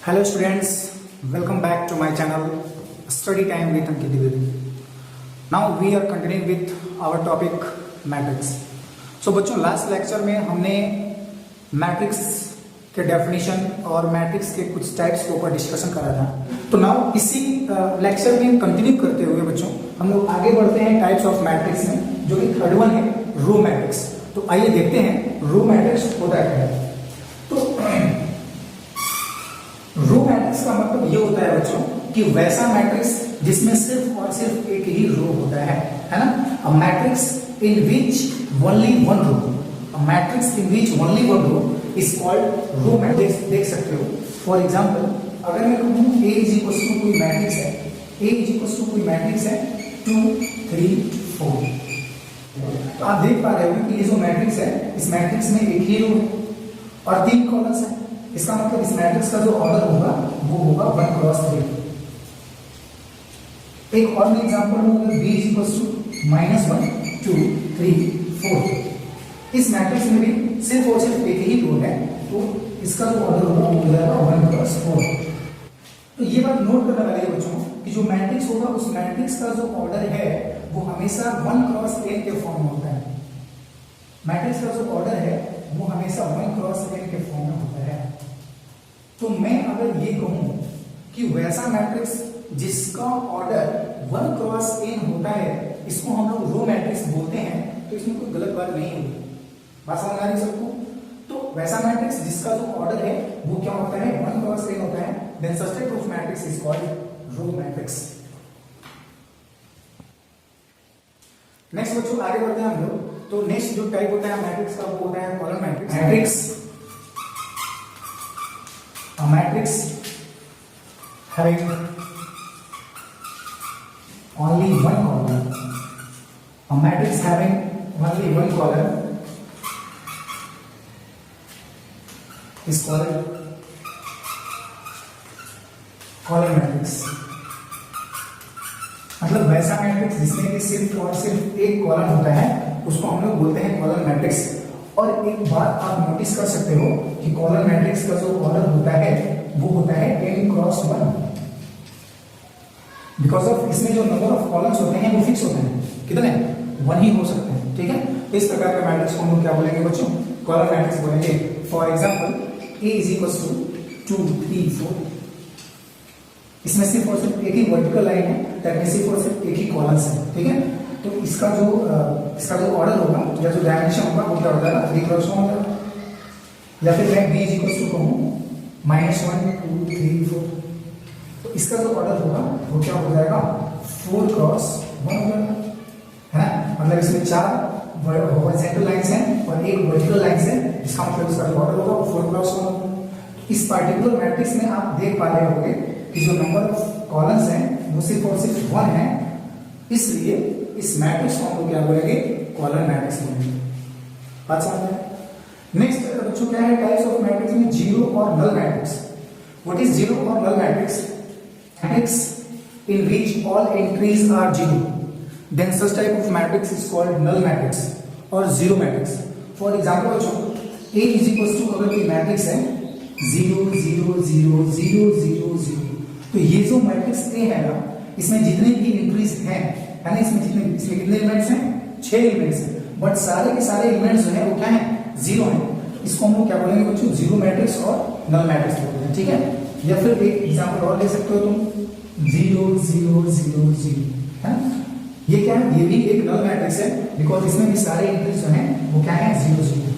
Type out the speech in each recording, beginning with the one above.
Hello students, welcome back to my channel Study Time with Ankit Dwivedi. Now we are continuing with our topic matrix. So बच्चों last lecture में हमने matrix के definition और matrix के कुछ types के ऊपर डिस्कशन करा था. तो नाउ इसी लेक्चर में कंटिन्यू करते हुए बच्चों हम लोग आगे बढ़ते हैं टाइप्स ऑफ मैट्रिक्स में, जो कि थर्ड वन है रो मैट्रिक्स. तो आइए देखते हैं रो मैट्रिक्स होता क्या है. तो रो मैट्रिक्स का मतलब ये होता है बच्चों कि वैसा मैट्रिक्स जिसमें सिर्फ और सिर्फ एक ही रो होता है ना. A matrix in which only one row, a matrix in which only one row is called row matrix. देख सकते हो फॉर एग्जांपल अगर मैं कहूं A इज इक्वल टू कोई मैट्रिक्स है, A इज इक्वल टू कोई मैट्रिक्स है 2 3 4. तो आप देख पा रहे हो कि ये जो मैट्रिक्स है इस मैट्रिक्स में एक ही रो है और 3 कॉलम्स है. इसका मतलब इस मैट्रिक्स का जो ऑर्डर होगा वो होगा 1 क्रॉस 3. एक और एग्जांपल होगा B इज इक्वल टू -1 2 3 4. इस मैट्रिक्स में भी सिर्फ और सिर्फ एक ही रो है, तो इसका जो ऑर्डर होगा वो हो जाएगा 1 क्रॉस 4. तो ये बात नोट करने वाली है बच्चों कि जो मैट्रिक्स होगा उस मैट्रिक्स का जो ऑर्डर है वो हमेशा 1 क्रॉस n के फॉर्म में होता है. मैट्रिक्स का जो ऑर्डर है वो हमेशा 1 क्रॉस n के फॉर्म में होता है. तो मैं अगर ये कहूं कि वैसा मैट्रिक्स जिसका ऑर्डर 1 क्रॉस n होता है इसको हम लोग रो मैट्रिक्स बोलते हैं, तो इसमें कोई गलत बात नहीं होगी. बात समझ आ रही सबको. तो वैसा मैट्रिक्स जिसका जो ऑर्डर है वो क्या होता है 1 क्रॉस n होता है, then such type of matrix is called row matrix. Next बच्चों आगे बढ़ते हैं हम लोग. तो नेक्स्ट जो टाइप होता है मैट्रिक्स का वो होता है column matrix. A matrix having only one column, a matrix having only one column is called column matrix. मतलब वैसा मैट्रिक्स जिसमें कि सिर्फ और सिर्फ एक कॉलम होता है उसको हम लोग बोलते हैं कॉलम मैट्रिक्स. और एक बात आप नोटिस कर सकते हो कि कॉलम मैट्रिक्स का जो ऑर्डर होता है वो होता है n क्रॉस 1, बिकॉज ऑफ इसमें जो नंबर ऑफ कॉलम्स होते हैं वो फिक्स होते हैं. कितने? 1 ही हो सकते हैं. ठीक है. तो इस प्रकार का मैट्रिक्स को हम लोग क्या बोलेंगे बच्चों? कॉलम मैट्रिक्स बोलेंगे. For example A is equal to 2 3 4. इसमें सिर्फ और सिर्फ एक ही वर्टिकल लाइन है, दैट मींस सिर्फ और सिर्फ एक ही कॉलम्स है. ठीक है. तो इसका जो ऑर्डर होगा या जो डायमेंशन होगा वो क्या हो जाएगा 3 क्रॉस 1 होगा. या फिर मैं B इज इक्वल टू कहूं -1 2 3 4. तो इसका जो ऑर्डर होगा वो क्या हो जाएगा 4 क्रॉस 1 हो जाएगा, है ना. मतलब इसमें 4 हॉरिजॉन्टल लाइंस हैं और एक वर्टिकल लाइंस है, इसका मतलब इसका जो ऑर्डर होगा वो 4 क्रॉस 1 होगा. इस पार्टिकुलर मैट्रिक्स में आप देख पा रहे होंगे कि जो नंबर ऑफ कॉलम्स हैं वो सिर्फ और सिर्फ 1 है, इसलिए इस मैट्रिक्स को हम लोग क्या बोलेंगे? कॉलम मैट्रिक्स बोलेंगे. बात समझ में? नेक्स्ट बच्चों क्या है टाइप्स ऑफ मैट्रिक्स में? जीरो और null matrix. What is zero और null matrix? Matrix in which all entries are zero, then such type of matrix is called null matrix और जीरो मैट्रिक्स. फॉर एग्जांपल बच्चों A is equal to अगर कोई matrix है 0 0 0 0 0 0, तो ये जो matrix A है ना इसमें जितने भी एंट्रीज हैं, है ना, इसमें कितने एलिमेंट्स हैं? 6 एलिमेंट्स हैं, बट सारे के सारे एलिमेंट्स जो हैं वो क्या हैं? 0 हैं. इसको हम लोग क्या बोलेंगे बच्चों? जीरो मैट्रिक्स और नल मैट्रिक्स बोलते हैं. ठीक है. या फिर एक एग्जांपल और ले सकते हो तुम 0 0 0 0, है ना. ये क्या है? ये भी एक नल मैट्रिक्स है, बिकॉज इसमें भी सारे एंट्रीज जो हैं वो क्या है? 0 0.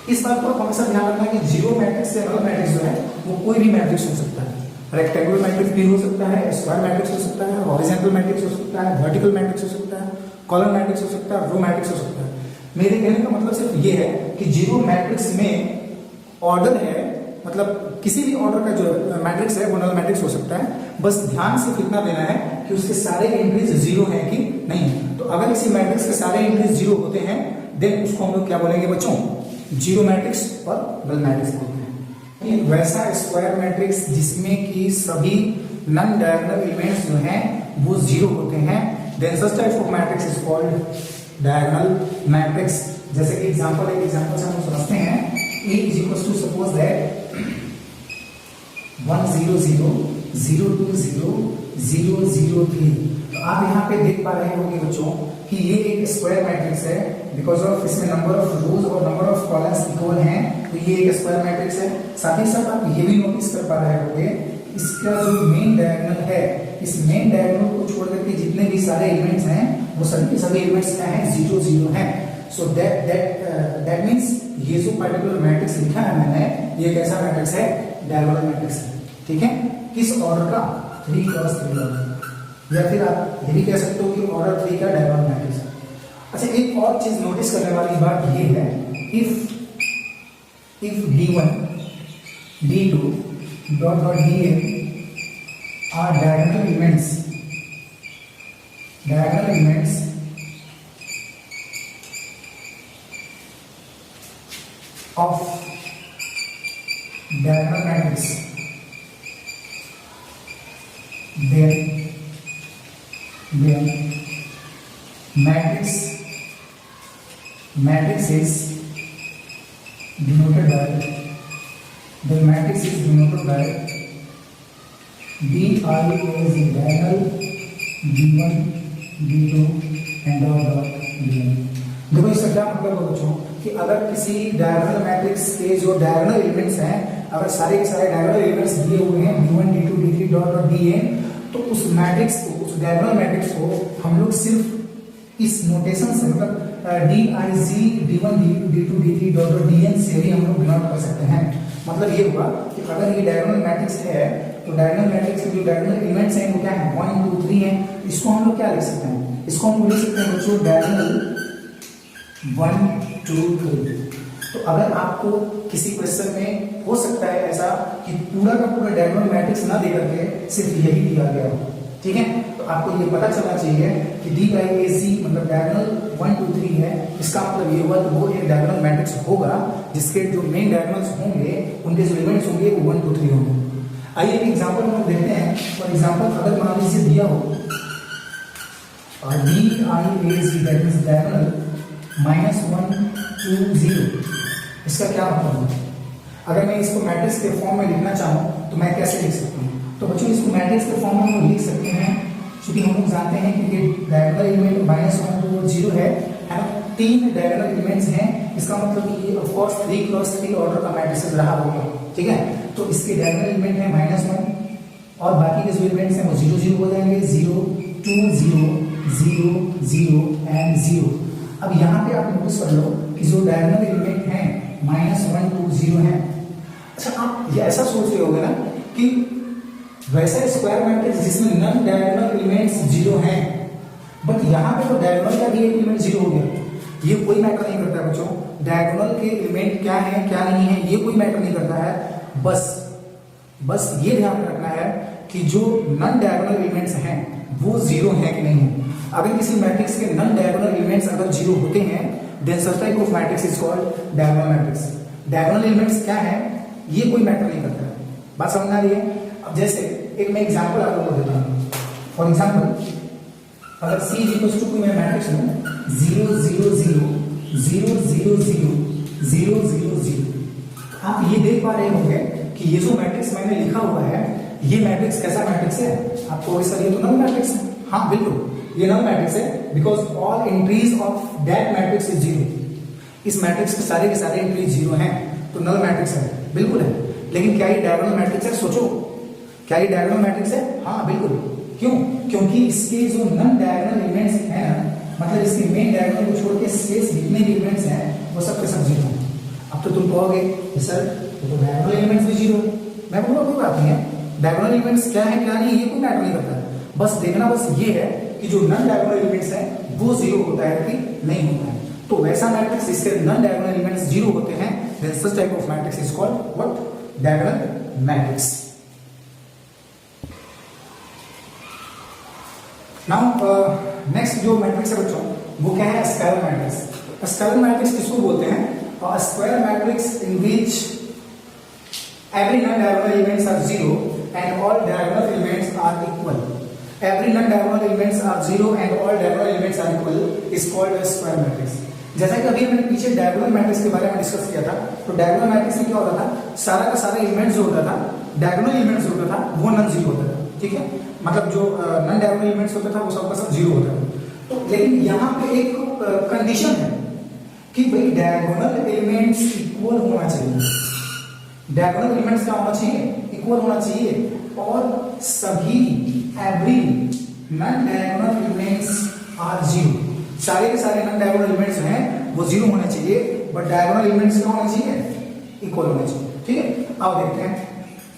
इस बात को हमेशा ध्यान रखना है कि जीरो मैट्रिक्स या नल मैट्रिक्स जो है वो कोई भी मैट्रिक्स हो सकता है. रेक्टेंगुलर मैट्रिक्स भी हो सकता है, स्क्वायर मैट्रिक्स हो सकता है, हॉरिजॉन्टल मैट्रिक्स हो सकता है, वर्टिकल मैट्रिक्स हो सकता है, कॉलम मैट्रिक्स हो सकता है, रो मैट्रिक्स हो सकता है. मेरे कहने का मतलब सिर्फ ये है कि जीरो मैट्रिक्स में ऑर्डर है, मतलब किसी भी ऑर्डर का जो मैट्रिक्स है वो नल मैट्रिक्स हो सकता है. बस ध्यान सिर्फ इतना देना है कि उसके सारे एंट्रीज 0 हैं कि नहीं. तो अगर किसी मैट्रिक्स के सारे एंट्रीज 0 होते हैं देन उसको हम लोग क्या बोलेंगे बच्चों? जीरो मैट्रिक्स और नल मैट्रिक्स बोलते हैं. वैसा स्क्वायर मैट्रिक्स जिसमें कि सभी नॉन डायगोनल एलिमेंट्स जो हैं वो 0 होते हैं, then such type of matrix is called diagonal matrix. जैसे कि एग्जांपल से हम समझते हैं A is equals to suppose that 1 0 0 0 2 0 0 0 3। तो आप यहाँ पे देख पा रहे होंगे बच्चों कि ये एक स्क्वायर मैट्रिक्स है, बिकॉज ऑफ इसमें नंबर ऑफ रोज और नंबर ऑफ कॉलम्स इक्वल हैं, तो ये एक स्क्वायर मैट्रिक्स है। साथ ही साथ आप ये भी नोटिस कर पा रहे होंगे इसका जो मेन डायगोनल है, इस मेन डायगोनल को छोड़ करके जितने भी सारे एलिमेंट्स हैं वो सभी एलिमेंट्स क्या हैं, 0 0 हैं। सो दैट मींस ये जो पर्टिकुलर मैट्रिक्स लिखा है मैंने, ये कैसा मैट्रिक्स है, डायगोनल मैट्रिक्स है। ठीक है, किस ऑर्डर का, 3 क्रॉस 3 ऑर्डर, या फिर आप ये भी कह सकते हो कि ऑर्डर 3 का डायगोनल मैट्रिक्स है। अच्छा, एक और चीज नोटिस करने वाली बात ये है, if d1 d2 dot dn are diagonal elements of diagonal matrix, then matrix is denoted by di as a diagonal d1 d2 and dot dn। देखो इसका क्या मतलब है बच्चों कि अगर किसी डायगोनल मैट्रिक्स के जो डायगोनल एलिमेंट्स हैं, अगर सारे के सारे डायगोनल एलिमेंट्स दिए हुए हैं d1 d2 d3 dot dn, तो उस मैट्रिक्स को, उस डायगोनल मैट्रिक्स को हम लोग सिर्फ इस नोटेशन से, मतलब diz d1 d2 d3 dot dn से भी हम लोग डिनोट कर सकते हैं। मतलब ये हुआ कि अगर ये डायगोनल मैट्रिक्स है तो डायगोनल मैट्रिक्स के जो डायगोनल एलिमेंट्स हैं वो क्या है, 1 2 3 है। इसको हम लोग क्या लिख सकते हैं, इसको हम लिख सकते हैं बच्चों डायगोनल 1 2 3। तो अगर आपको किसी क्वेश्चन में हो सकता है ऐसा कि पूरा का पूरा डायगोनल मैट्रिक्स ना दे करके सिर्फ यही दिया गया हो, ठीक है, तो आपको ये पता चलना चाहिए कि डी बाई ए सी मतलब डायगोनल 1 2 3 है। इसका मतलब ये हुआ तो वो एक डायगोनल मैट्रिक्स होगा जिसके जो मेन डायगोनल्स होंगे, उनके जो एलिमेंट्स होंगे वो 1 2 3 होंगे। आइए एक एग्जांपल हम देखते हैं। फॉर एग्जांपल अगर मान लीजिए दिया हो D I A see that means diagonal -1 2 0, इसका क्या मतलब है? अगर मैं इसको मैट्रिक्स के फॉर्म में लिखना चाहूँ तो मैं कैसे लिख सकता हूँ? तो बच्चों इसको मैट्रिक्स के फॉर्म में हम लिख सकते हैं, क्योंकि हम लोग जानते हैं कि डायगोनल एलिमेंट -1 2 और 0 है ना, 3 डायगोनल एलिमेंट्स हैं। इसका मतलब कि ये ऑफ कोर्स 3 क्रॉस 3 ऑर्डर का मैट्रिक्स रहा होगा, ठीक है। तो इसके डायगोनल एलिमेंट है -1 और बाकी के जो एलिमेंट्स हैं वो 0 0 हो जाएंगे, 0 2 0 0 0 एंड 0। अब यहाँ पे आप नोटिस कर लो कि जो डायगोनल एलिमेंट हैं -1 2 0 है। अच्छा, आप ये ऐसा सोच रहे होगे ना कि वैसा स्क्वायर मैट्रिक्स जिसमें नन डायगोनल एलिमेंट्स 0 हैं, बट यहाँ पे तो डायगोनल का भी एक एलिमेंट 0 हो गया। ये कोई मैटर नहीं करता बच्चों, डायगोनल के एलिमेंट क्या है क्या नहीं है ये कोई मैटर नहीं करता है। बस ये ध्यान रखना है कि जो नन डायगोनल एलिमेंट्स हैं वो 0 है कि नहीं है। अगर किसी मैट्रिक्स के नन डायगोनल एलिमेंट्स अगर 0 होते हैं, then such type of matrix is called diagonal matrix. Diagonal elements क्या है ये कोई मैटर नहीं करता है। बात समझ आ रही है? अब जैसे एक मैं एग्जांपल आप लोगों को देता हूँ। फॉर एग्जांपल अगर C इक्वल्स टू मैं मैट्रिक्स लूं 0 0 0 0 0 0 0 0 0, आप ये देख पा रहे होंगे कि ये जो मैट्रिक्स मैंने लिखा हुआ है ये मैट्रिक्स कैसा मैट्रिक्स है? आपको सर ये तो नल मैट्रिक्स है। हाँ बिल्कुल ये नल मैट्रिक्स है, because all entries of that matrix is 0। इस मैट्रिक्स के सारे एंट्रीज 0 हैं, तो नल मैट्रिक्स है, बिल्कुल है। लेकिन क्या ये डायगोनल मैट्रिक्स है? सोचो, क्या ये डायगोनल मैट्रिक्स है? हाँ बिल्कुल। क्यों? क्योंकि इसके जो नन डायगोनल एलिमेंट्स हैं ना, मतलब इसके मेन डायगोनल को छोड़ के शेष जितने भी एलिमेंट्स हैं वो सब के सब 0 हैं। अब तो तुम कहोगे सर तो डायगोनल एलिमेंट्स भी 0 है। मैं बोलूँगा कोई बात नहीं है, डायगोनल एलिमेंट्स क्या है क्या नहीं ये कोई मैटर नहीं करता। बस देखना बस ये है कि जो नन डायगोनल एलिमेंट्स हैं वो 0 होता है कि नहीं होता है। तो वैसा मैट्रिक्स जिसके नन डायगोनल एलिमेंट्स 0 होते हैं, then such type of matrix is called what? Diagonal matrix. Now next जो मैट्रिक्स है बच्चों वो क्या है? Scalar matrix. स्केलर मैट्रिक्स किसको बोलते हैं? A square matrix in which every non-diagonal elements are 0 and all diagonal elements are equal. Every non-diagonal elements are 0 and all diagonal elements are equal is called a square matrix. जैसा कि अभी मैंने पीछे diagonal matrix के बारे में discuss किया था, तो डायगोनल मैट्रिक्स में क्या होता था? सारा का सारा एलिमेंट जो होता था डायगोनल एलिमेंट्स होता था वो नॉन जीरो होता था, ठीक है, मतलब जो नॉन डायगोनल एलिमेंट्स होता था वो सबका सब जीरो होता था। तो लेकिन यहाँ पे एक कंडीशन है कि भाई डायगोनल एलिमेंट्स इक्वल होना चाहिए, डायगोनल एलिमेंट्स क्या होना चाहिए, इक्वल होना चाहिए, और सभी every non diagonal elements are zero, सारे के सारे नॉन डायगोनल एलिमेंट्स हैं वो जीरो होने चाहिए, बट डायगोनल एलिमेंट्स क्या होना चाहिए, इक्वल होने चाहिए, ठीक है। अब देखते हैं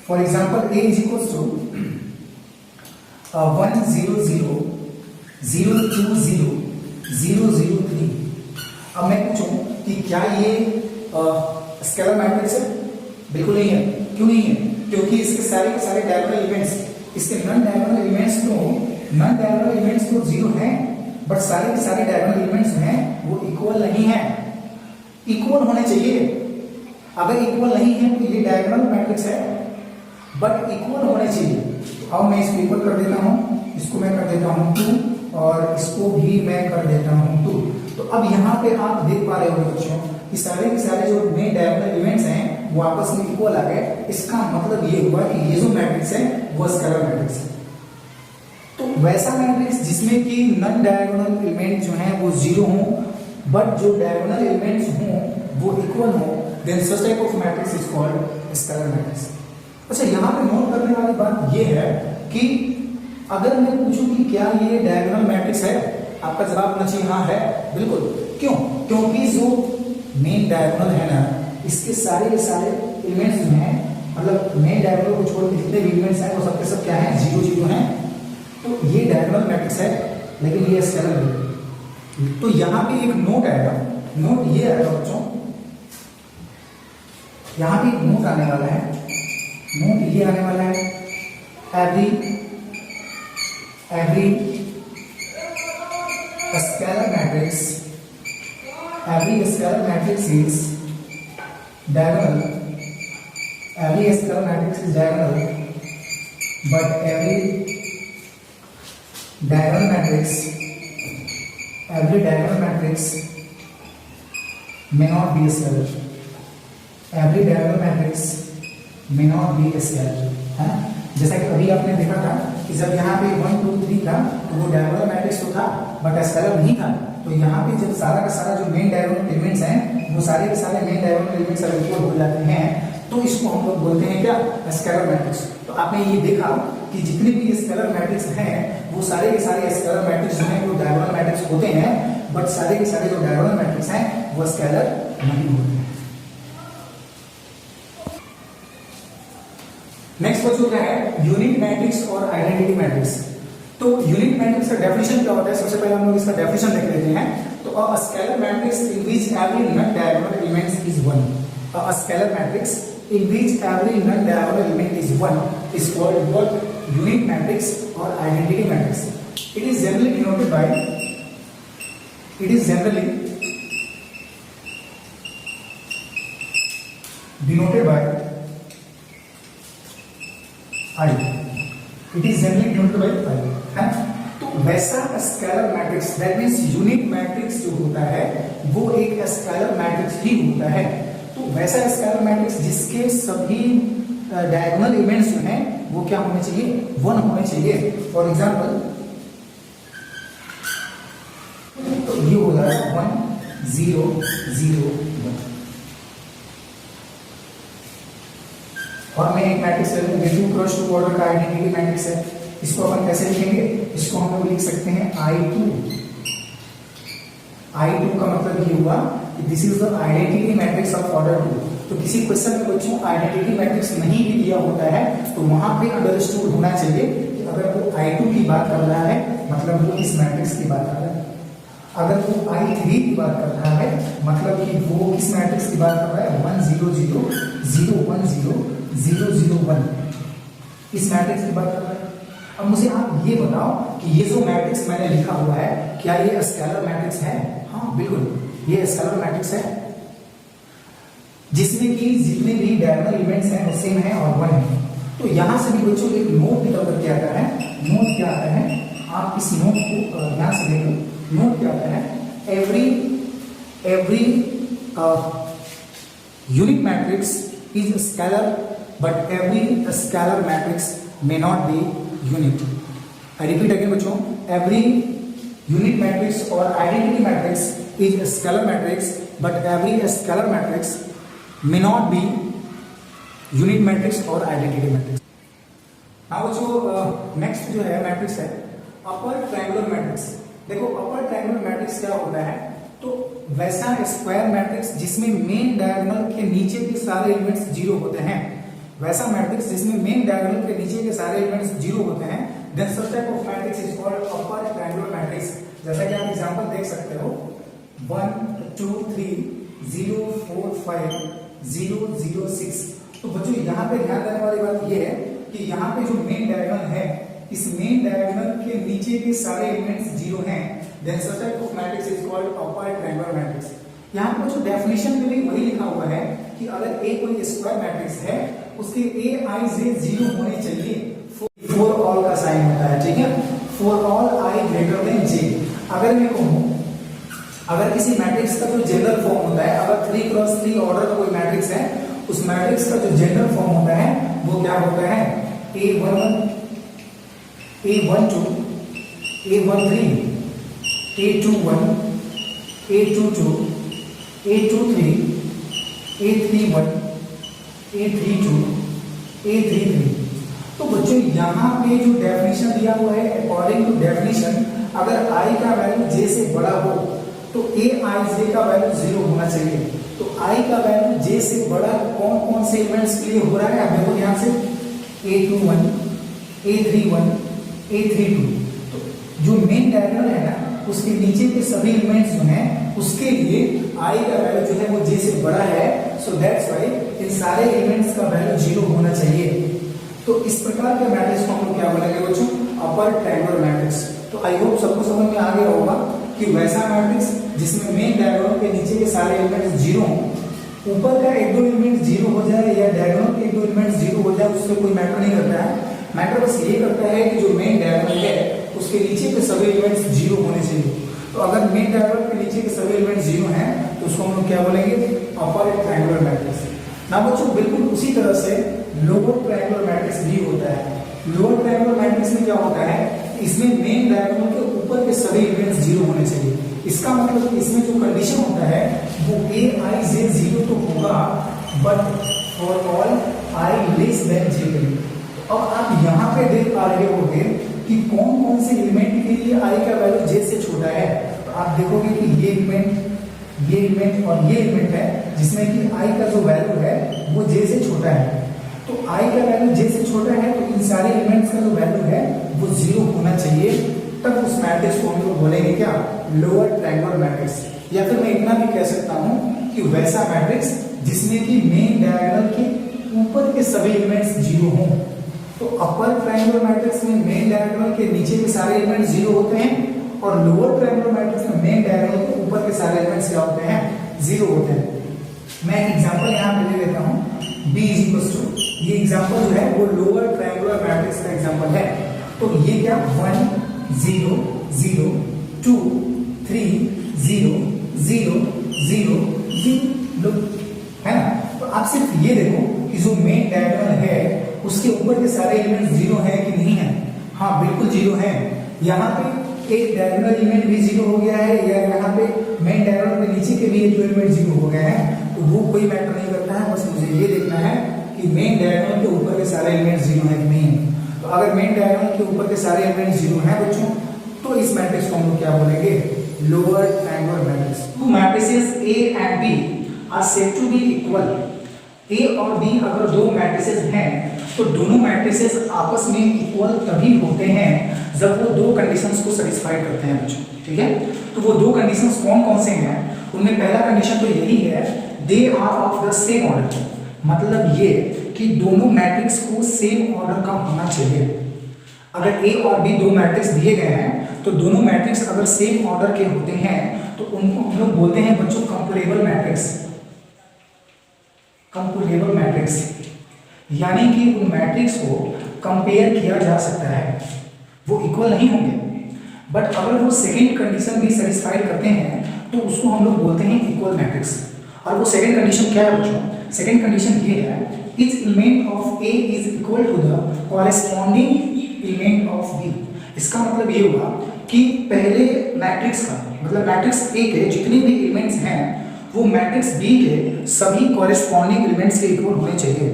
for example a is equal to 1 0 0 0 2 0 0 0 3। अब मैं पूछूं कि क्या ये स्केलर मैट्रिक्स है? बिल्कुल नहीं है। क्यों नहीं है? क्योंकि इसके सारे के सारे डायगोनल एलिमेंट्स, इसके नॉन डायगोनल एलिमेंट्स तो जीरो हैं, बट सारे के सारे डायगोनल एलिमेंट्स हैं वो इक्वल नहीं है, इक्वल होने चाहिए। अगर इक्वल नहीं है तो ये डायगोनल मैट्रिक्स है, बट इक्वल होने चाहिए। तो अब मैं इसको इक्वल कर देता हूं, इसको मैं कर देता हूं 2 और इसको भी मैं कर देता हूं 2। तो अब यहाँ पे आप देख पा रहे हो बच्चों कि सारे के सारे जो मेन डायगोनल एलिमेंट्स हैं वो आपस में इक्वल आ गए। इसका मतलब ये हुआ कि ये जो मैट्रिक्स है वो स्केलर मैट्रिक्स है। तो वैसा मैट्रिक्स जिसमें कि नॉन डायगोनल एलिमेंट जो हैं वो जीरो हों, बट जो डायगोनल एलिमेंट्स हों वो इक्वल हों, then such type of matrix is called scalar matrix. अच्छा, यहाँ पे नोट करने वाली बात ये है कि अगर मैं पूछूं कि क्या ये डायगोनल मैट्रिक्स है, आपका जवाब होना चाहिए हाँ है, बिल्कुल। क्यों? क्योंकि जो मेन डायगोनल है ना, इसके सारे के सारे एलिमेंट्स जो हैं, मतलब मेन डायगोनल को छोड़ के जितने भी एलिमेंट्स हैं वो सबके सब क्या हैं, जीरो जीरो हैं। तो ये डायगोनल मैट्रिक्स है, लेकिन ये स्केलर है। तो यहाँ पे एक नोट आएगा, नोट ये आएगा बच्चों, यहाँ पे एक नोट आने वाला है, नोट ये आने वाला है, every scalar matrix, every scalar matrix is diagonal, every scalar matrix is diagonal, but every diagonal matrix may not be a scalar, every diagonal matrix may not be a scalar, है ना। जैसा कि अभी आपने देखा था कि जब यहाँ पे 1 2 3 था तो वो डायगोनल मैट्रिक्स तो था बट स्केलर नहीं था। तो यहाँ पे जब सारा का सारा जो मेन डायगोनल एलिमेंट्स हैं वो सारे के सारे मेन डायगोनल एलिमेंट्स अगर इक्वल हो जाते हैं तो इसको हम लोग बोलते हैं क्या, स्केलर मैट्रिक्स। तो आपने ये देखा कि जितने भी स्केलर मैट्रिक्स हैं वो सारे के सारे स्केलर मैट्रिक्स जो हैं वो डायगोनल मैट्रिक्स होते हैं, बट सारे के सारे जो डायगोनल मैट्रिक्स हैं वो स्केलर नहीं होते हैं। नेक्स्ट बच्चों क्या है, यूनिट मैट्रिक्स और आइडेंटिटी मैट्रिक्स। तो यूनिट मैट्रिक्स का डेफिनेशन क्या होता है, सबसे पहले हम लोग इसका डेफिनेशन देख लेते हैं। तो a scalar matrix in which every non diagonal element is 1, a scalar matrix in which every non diagonal element is 1 is called what, unit matrix और identity matrix. It is generally denoted by I. It is generally denoted by I, है। तो वैसा scalar matrix, that means unit matrix जो होता है वो एक scalar matrix ही होता है। तो वैसा स्केलर मैट्रिक्स जिसके सभी डायगोनल एलिमेंट्स जो हैं वो क्या होने चाहिए, 1 होने चाहिए। फॉर एग्जांपल तो ये हो जाएगा 1 0 0 1। और मैं एक मैट्रिक्स ले लूं, 2 क्रॉस 2 ऑर्डर का आइडेंटिटी मैट्रिक्स है। इसको अपन कैसे लिखेंगे, इसको हम लोग लिख सकते हैं I2 का मतलब ये हुआ कि this is the identity matrix of order 2। तो किसी क्वेश्चन में बच्चों आइडेंटिटी मैट्रिक्स नहीं भी दिया होता है तो वहां पे अंडरस्टूड होना चाहिए कि अगर वो I2 की बात कर रहा है मतलब वो इस मैट्रिक्स की बात कर रहा है, अगर वो I3 की बात कर रहा है मतलब कि वो किस मैट्रिक्स की बात कर रहा है, 1 0 0 0 1 0 0 0 1 इस मैट्रिक्स की बात कर रहा है। अब मुझे आप ये बताओ कि ये जो मैट्रिक्स मैंने लिखा हुआ है क्या ये स्केलर मैट्रिक्स है? हाँ बिल्कुल, ये स्केलर मैट्रिक्स है जिसमें कि जितने भी डायगोनल एलिमेंट्स हैं वो सेम है और 1 है। तो यहां से भी बच्चों एक नोट निकल कर क्या आता है, नोट क्या आता है, आप इस नोट को यहां से देखो। नोट क्या आता है, every unit matrix is scalar but every scalar matrix may not be unit. I repeat again बच्चों, every unit matrix or identity matrix is a scalar matrix, but every scalar matrix may not be unit matrix or identity matrix. now बच्चों next जो है matrix है अपर triangular matrix. देखो अपर triangular matrix क्या होता है, तो वैसा स्क्वायर मैट्रिक्स जिसमें मेन डायगोनल के नीचे के सारे एलिमेंट्स जीरो होते हैं, वैसा मैट्रिक्स जिसमें मेन डायगोनल के नीचे के सारे एलिमेंट्स जीरो होते हैं, then such type of matrix is called upper triangular matrix. जैसा कि आप एग्जांपल देख सकते हो 1 2 3 0 4 5 0 0 6। तो बच्चों यहाँ पे ध्यान देने वाली बात यह है कि यहाँ पे जो मेन डायगोनल है, इस मेन डायगोनल के नीचे के सारे एलिमेंट्स जीरो हैं, then such type of matrix is called upper triangular matrix. यहाँ पर जो डेफिनेशन में भी वही लिखा हुआ है कि अगर ए कोई स्क्वायर मैट्रिक्स है, उसके ए आई जे जीरो होने चाहिए फॉर ऑल का साइन होता है, ठीक है, for all I greater than J. अगर मैं कहूं अगर किसी मैट्रिक्स का जो जनरल फॉर्म होता है, अगर 3x3 ऑर्डर का कोई मैट्रिक्स है, उस मैट्रिक्स का जो जनरल फॉर्म होता है वो क्या होता है, A11 A12 A13 A21 A22 A23 A31 A32 A33। तो बच्चों यहाँ पे जो डेफिनेशन दिया हुआ है, अकॉर्डिंग टू डेफिनेशन अगर i का वैल्यू j से बड़ा हो तो a i j का वैल्यू 0 होना चाहिए। तो i का वैल्यू j से बड़ा कौन कौन से एलिमेंट्स के लिए हो रहा है, आप देखो ध्यान से A21 A31 A32। तो जो मेन डायगोनल है ना, उसके नीचे के सभी एलिमेंट्स जो हैं उसके लिए i का वैल्यू जो है वो j से बड़ा है, सो दैट्स व्हाई इन सारे एलिमेंट्स का वैल्यू 0 होना चाहिए। तो इस प्रकार के मैट्रिक्स को हम लोग क्या बोलेंगे बच्चों, अपर ट्रायंगुलर मैट्रिक्स। तो आई होप सबको समझ में आ गया होगा कि वैसा मैट्रिक्स जिसमें मेन डायगोनल के नीचे के सारे एलिमेंट्स जीरो हों, ऊपर का एक दो एलिमेंट जीरो हो जाए या डायगोनल के एक दो एलिमेंट जीरो हो जाए, उससे कोई मैटर नहीं करता है। मैटर बस ये करता है कि जो मेन डायगोनल है उसके नीचे के सभी एलिमेंट्स जीरो होने चाहिए। तो अगर मेन डायगोनल के नीचे के सभी एलिमेंट्स जीरो हैं तो उसको हम लोग क्या बोलेंगे, अपर ट्रायंगुलर मैट्रिक्स। ना बच्चों बिल्कुल उसी तरह से लोअर ट्रायंगुलर मैट्रिक्स भी होता है। लोअर ट्रायंगुलर मैट्रिक्स में क्या होता है, इसमें मेन डायगोनल के ऊपर के सभी एलिमेंट्स जीरो होने चाहिए। इसका मतलब इसमें जो कंडीशन होता है वो a i j 0 तो होगा, but for all i less than j के लिए। तो अब आप यहाँ पे देख पा रहे होंगे कि कौन कौन से एलिमेंट के लिए i का वैल्यू j से छोटा है। तो आप देखोगे कि ये एलिमेंट और ये एलिमेंट है जिसमें कि i का जो वैल्यू है वो j से छोटा है। तो i का वैल्यू j से छोटा है, तो इन सारे एलिमेंट्स का जो वैल्यू है वो 0 होना चाहिए, तब उस मैट्रिक्स को हम लोग बोलेंगे क्या, लोअर ट्रायंगुलर मैट्रिक्स। या फिर मैं इतना भी कह सकता हूं कि वैसा मैट्रिक्स जिसमें कि मेन डायगोनल के ऊपर के सभी एलिमेंट्स 0 हों। तो अपर ट्रायंगुलर मैट्रिक्स में मेन डायगोनल के नीचे के सारे एलिमेंट्स 0 होते हैं, और लोअर ट्रायंगुलर मैट्रिक्स में मेन डायगोनल के ऊपर के सारे एलिमेंट्स क्या होते हैं, 0 होते हैं। मैं एक एग्जांपल यहाँ पे ले लेता हूँ, b = ये एग्जांपल जो है वो लोअर ट्रायंगुलर मैट्रिक्स का एग्जांपल है। तो ये क्या 1 0 0 2 3 0 0 0 0 है ना। तो आप सिर्फ ये देखो कि जो मेन डायगोनल है उसके ऊपर के सारे एलिमेंट्स 0 है कि नहीं है। हाँ बिल्कुल 0 है। यहाँ पे एक डायगोनल एलिमेंट भी 0 हो गया है, या यहाँ पे मेन डायगोनल के नीचे के भी एक एलिमेंट 0 हो गए हैं, तो वो कोई मैटर नहीं करता है। बस मुझे ये देखना है कि मेन डायगोनल के ऊपर के सारे एलिमेंट्स 0 है कि नहीं है। तो अगर मेन डायगोनल के ऊपर के सारे एलिमेंट्स 0 हैं बच्चों, तो इस मैट्रिक्स को हम लोग क्या बोलेंगे, lower triangular matrix. Two matrices A and B are said to be equal. A और B अगर दो मैट्रिसेस हैं तो दोनों मैट्रिसेस आपस में इक्वल तभी होते हैं जब वो दो कंडीशंस को सेटिस्फाई करते हैं बच्चों, ठीक है। तो वो दो कंडीशंस कौन कौन से हैं, उनमें पहला कंडीशन तो यही है, they are of the same order. मतलब ये कि दोनों मैट्रिक्स को सेम ऑर्डर का होना चाहिए। अगर A और B दो मैट्रिक्स दिए गए हैं तो दोनों मैट्रिक्स अगर सेम ऑर्डर के होते हैं तो उनको हम लोग बोलते हैं बच्चों कंपैरेबल मैट्रिक्स। कंपैरेबल मैट्रिक्स यानी कि उन मैट्रिक्स को कंपेयर किया जा सकता है, वो इक्वल नहीं होंगे, बट अगर वो सेकंड कंडीशन भी सेटिस्फाइड करते हैं तो उसको हम लोग बोलते हैं इक्वल मैट्रिक्स। और वो सेकंड कंडीशन क्या है बच्चों, सेकंड कंडीशन ये है each element of A is equal to the corresponding element of B। इसका मतलब ये हुआ कि पहले मैट्रिक्स का मतलब मैट्रिक्स A के जितने भी एलिमेंट्स हैं वो मैट्रिक्स B के सभी कॉरेस्पॉन्डिंग एलिमेंट्स के इक्वल होने चाहिए।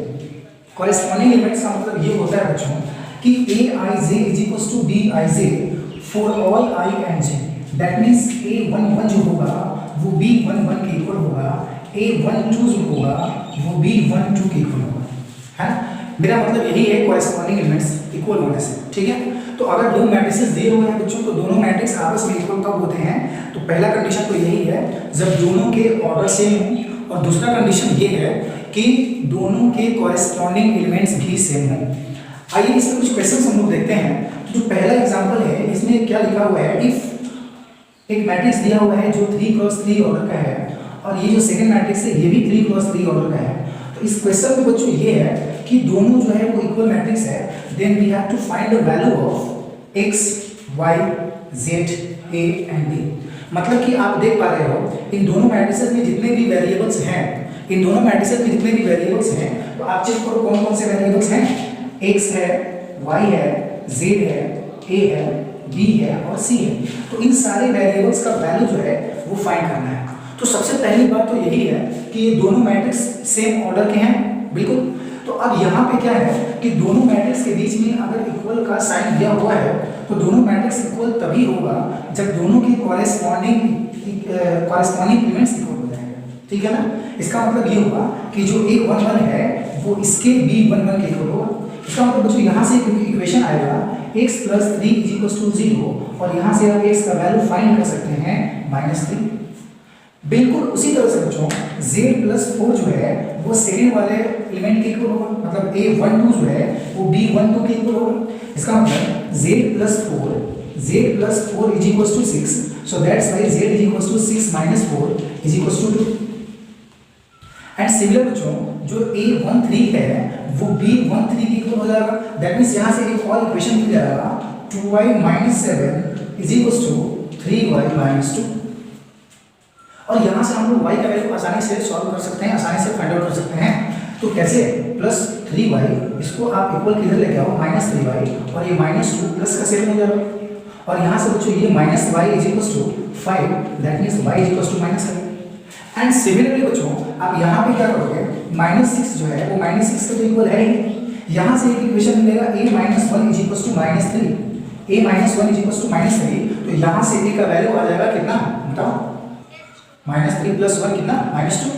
कॉरेस्पॉन्डिंग एलिमेंट्स का मतलब ये होता है बच्चों कि Aij is equal to Bij for all I and J। That means A11 जो होगा वो B11 के इक्वल होगा, A12 जो होगा वो B12 के इक्वल होगा, है ना। मेरा मतलब यही है कॉरेस्पॉन्डिंग एलिमेंट्स इक्वल होने से, ठीक है। तो अगर दो मैट्रिसेस दिए हुए हैं बच्चों तो दोनों मैट्रिक्स आपस में इक्वल कब होते हैं? तो पहला कंडीशन तो यही है जब दोनों के ऑर्डर सेम हो, और दूसरा कंडीशन ये है कि दोनों के कॉरेस्पॉन्डिंग एलिमेंट्स भी सेम हो। आइए इसमें कुछ क्वेश्चंस हम लोग देखते हैं। तो जो पहला एग्जांपल है इसमें क्या लिखा हुआ है, इफ एक मैट्रिक्स दिया हुआ है जो 3x3 ऑर्डर का है और ये जो सेकंड मैट्रिक्स है ये भी 3x3 ऑर्डर का है। तो इस क्वेश्चन में बच्चों ये है कि दोनों जो है वो इक्वल मैट्रिक्स है, then we have to find the value of x y z a and b। मतलब कि आप देख पा रहे हो इन दोनों मैट्रिसेस में जितने भी वेरिएबल्स हैं, इन दोनों मैट्रिसेस में जितने भी वेरिएबल्स हैं तो आप चेक करो कौन कौन से वेरिएबल्स हैं। x है, y है, z है, a है, b है और c है। तो इन सारे वेरिएबल्स का वैल्यू जो है वो फाइंड करना है। तो सबसे पहली बात तो यही है कि ये दोनों मैट्रिक्स सेम ऑर्डर के हैं, बिल्कुल। तो अब यहाँ पे क्या है कि दोनों मैट्रिक्स के बीच में अगर इक्वल का साइन दिया हुआ है तो दोनों मैट्रिक्स इक्वल तभी होगा जब दोनों के कॉरेस्पॉन्डिंग एलिमेंट्स इक्वल हो जाएंगे, ठीक है ना। इसका मतलब ये होगा कि जो A11 है वो इसके B11 के इक्वल होगा। इसका मतलब बच्चों यहाँ से इक्वेशन आएगा x + 3 = 0 और यहाँ से आप x का वैल्यू फाइंड कर सकते हैं -3। बिल्कुल उसी तरह से बच्चों z + 4 जो है वो सेकंड वाले एलिमेंट के इक्वल होगा, मतलब A12 जो है वो B12 के इक्वल होगा। इसका मतलब z + 4 = 6, so that's why z = 6 - 4 = 2। And similar बच्चों जो A13 है वो B13 के इक्वल हो जाएगा। दैट मींस यहां से एक और इक्वेशन मिल जाएगा 2y - 7 = 3y - 2। और यहाँ से हम लोग y का वैल्यू आसानी से सॉल्व कर सकते हैं, आसानी से फाइंड आउट कर सकते हैं। तो कैसे? +3y इसको आप इक्वल किधर लेके आओ -3y और ये -2 प्लस का सेम हो जाएगा। और यहाँ से बच्चों ये -y = 5, that means y = -7। And similarly बच्चों आप यहाँ पे क्या करोगे, -6 जो है वो -6 का तो इक्वल है ही। यहाँ से एक इक्वेशन मिलेगा a - 1 = -3, a - 1 = -3। तो यहाँ से a का वैल्यू आ जाएगा कितना बताओ, -3 + 1 कितना -2